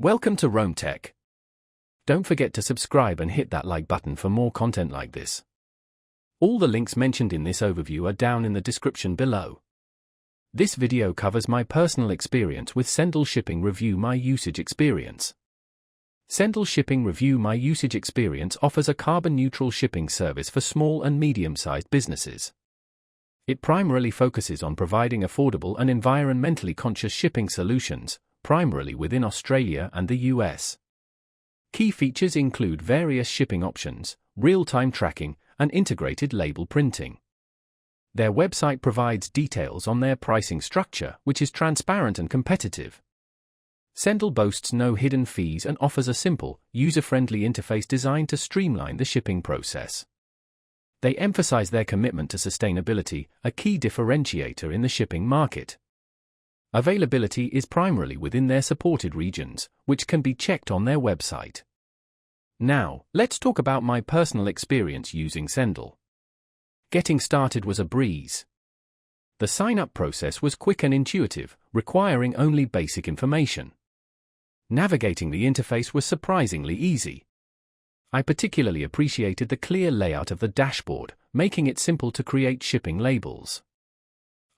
Welcome to Rome Tech. Don't forget to subscribe and hit that like button for more content like this. All the links mentioned in this overview are down in the description below. This video covers my personal experience with Sendle Shipping Review My Usage Experience. Sendle Shipping Review My Usage Experience offers a carbon-neutral shipping service for small and medium-sized businesses. It primarily focuses on providing affordable and environmentally conscious shipping solutions, primarily within Australia and the US. Key features include various shipping options, real-time tracking, and integrated label printing. Their website provides details on their pricing structure, which is transparent and competitive. Sendle boasts no hidden fees and offers a simple, user-friendly interface designed to streamline the shipping process. They emphasize their commitment to sustainability, a key differentiator in the shipping market. Availability is primarily within their supported regions, which can be checked on their website. Now, let's talk about my personal experience using Sendle. Getting started was a breeze. The sign-up process was quick and intuitive, requiring only basic information. Navigating the interface was surprisingly easy. I particularly appreciated the clear layout of the dashboard, making it simple to create shipping labels.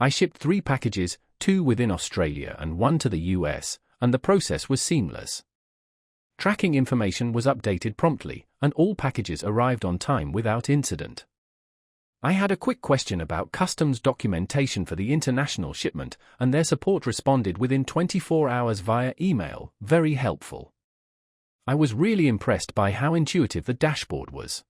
I shipped 3 packages, 2 within Australia and 1 to the US, and the process was seamless. Tracking information was updated promptly, and all packages arrived on time without incident. I had a quick question about customs documentation for the international shipment, and their support responded within 24 hours via email, very helpful. I was really impressed by how intuitive the dashboard was.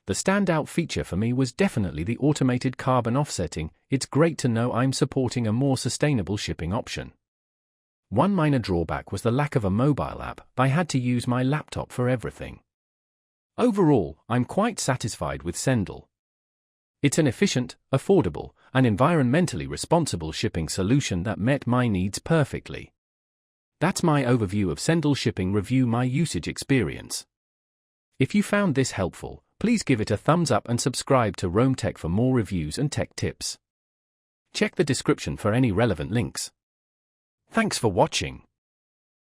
The standout feature for me was definitely the automated carbon offsetting. It's great to know I'm supporting a more sustainable shipping option. One minor drawback was the lack of a mobile app. I had to use my laptop for everything. Overall, I'm quite satisfied with Sendle. It's an efficient, affordable, and environmentally responsible shipping solution that met my needs perfectly. That's my overview of Sendle Shipping Review My Usage Experience. If you found this helpful, please give it a thumbs up and subscribe to Rome Tech for more reviews and tech tips. Check the description for any relevant links. Thanks for watching.